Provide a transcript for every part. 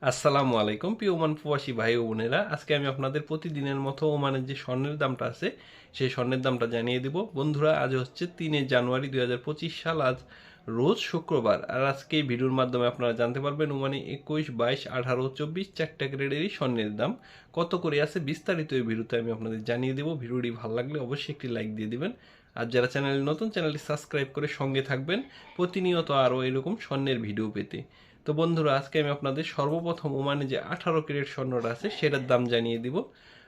আসসালামু আলাইকুম প্রিয় ওমান প্রবাসী ভাই ও বোনেরা, আজকে আমি আপনাদের প্রতিদিনের মতো ওমানের যে স্বর্ণের দামটা আছে সেই স্বর্ণের দামটা জানিয়ে দিব। বন্ধুরা, আজ হচ্ছে 3 জানুয়ারি 2025 সাল। আজ রোজ শুক্রবার। আর আজকে এই ভিডিওর মাধ্যমে আপনারা জানতে পারবেন ওমানে 21, 22, 18, 24 চারটা গ্রেডেরই স্বর্ণের দাম কত করে আছে বিস্তারিত এই ভিডিওতে আমি আপনাদের জানিয়ে দেবো। ভিডিওটি ভালো লাগলে অবশ্যই একটি লাইক দিয়ে দিবেন। আর যারা চ্যানেলে নতুন, চ্যানেলটি সাবস্ক্রাইব করে সঙ্গে থাকবেন প্রতিনিয়ত আরও এরকম স্বর্ণের ভিডিও পেতে। তো বন্ধুরা, আজকে আমি আপনাদের সর্বপ্রথম ওমানে যে 18 ক্যারেট স্বর্ণটা আছে সেটার দাম জানিয়ে দিব।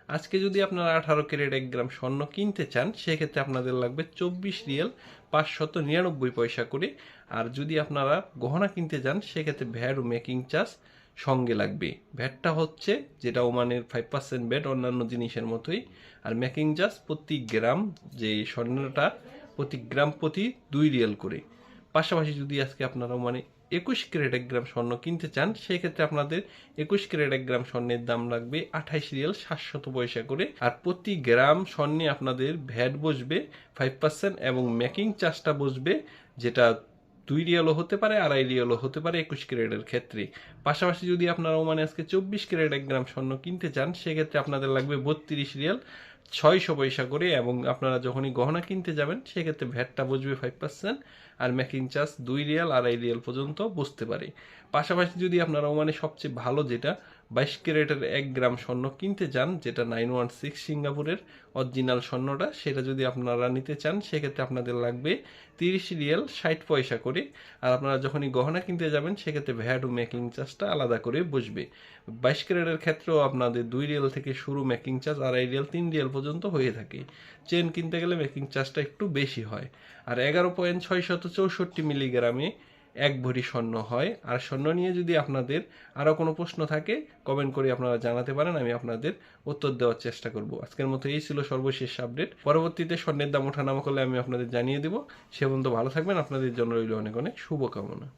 আজকে যদি আপনারা 18 ক্যারেট 1 গ্রাম স্বর্ণ কিনতে চান সেক্ষেত্রে আপনাদের লাগবে 24 রিয়াল 599 পয়সা করে। আর যদি আপনারা গহনা কিনতে যান সেক্ষেত্রে ভ্যাট ও মেকিং চার্জ সঙ্গে লাগবে। ভ্যাটটা হচ্ছে যেটা ওমানের 5% ভ্যাট অন্যান্য জিনিসের মতোই। আর মেকিং চার্জ প্রতি গ্রাম, যে স্বর্ণটা প্রতি গ্রাম প্রতি 2 রিয়াল করে। পাশাপাশি যদি আজকে আপনারা মানে 21 ক্যারেট 1 গ্রাম স্বর্ণ কিনতে চান সেক্ষেত্রে আপনাদের 21 ক্যারেট 1 গ্রাম স্বর্ণের দাম লাগবে 28 রিয়াল 700 পয়সা করে। আর প্রতি গ্রাম স্বর্ণে আপনাদের ভ্যাট বসবে 5% এবং মেকিং চার্জটা বসবে, যেটা 2 রিয়ালও হতে পারে, 2.5 রিয়ালও হতে পারে 21 ক্যারেটের ক্ষেত্রে। পাশাপাশি যদি আপনারা মানে আজকে 24 ক্যারেট 1 গ্রাম স্বর্ণ কিনতে চান সেক্ষেত্রে আপনাদের লাগবে 32 রিয়াল 600 পয়সা করে। এবং আপনারা যখনই গহনা কিনতে যাবেন সেক্ষেত্রে ভ্যাটটা বসবে 5% are making charge 2 Real 2.5 Real পর্যন্ত বসতে পারে। পাশাপাশি যদি আপনারা মানে সবচেয়ে ভালো যেটা 22 ক্যারেটের 1 গ্রাম স্বর্ণ কিনতে চান, যেটা 916 সিঙ্গাপুরের অরিজিনাল স্বর্ণটা, সেটা যদি আপনারা নিতে চান সেক্ষেত্রে আপনাদের লাগবে 30 রিয়াল 60 পয়সা করে। আর আপনারা যখনই গহনা কিনতে যাবেন সেক্ষেত্রে ভ্যাট ও মেকিং চার্জটা আলাদা করে বসবে। 22 ক্যারেটের ক্ষেত্রেও আপনাদের 2 রিয়াল থেকে শুরু, মেকিং চার্জ 2.5 রিয়াল 3 রিয়াল পর্যন্ত হয়ে থাকে। চেন কিনতে গেলে মেকিং চার্জটা একটু বেশি হয়। আর 11.664 মিলিগ্রামে 1 ভরি স্বর্ণ হয়। আর স্বর্ণ নিয়ে যদি আপনাদের আরও কোনো প্রশ্ন থাকে কমেন্ট করে আপনারা জানাতে পারেন, আমি আপনাদের উত্তর দেওয়ার চেষ্টা করব। আজকের মতো এই ছিল সর্বশেষ আপডেট। পরবর্তীতে স্বর্ণের দাম ওঠানামা করলে আমি আপনাদের জানিয়ে দেবো। সে পর্যন্ত ভালো থাকবেন। আপনাদের জন্য রইল অনেক অনেক শুভকামনা।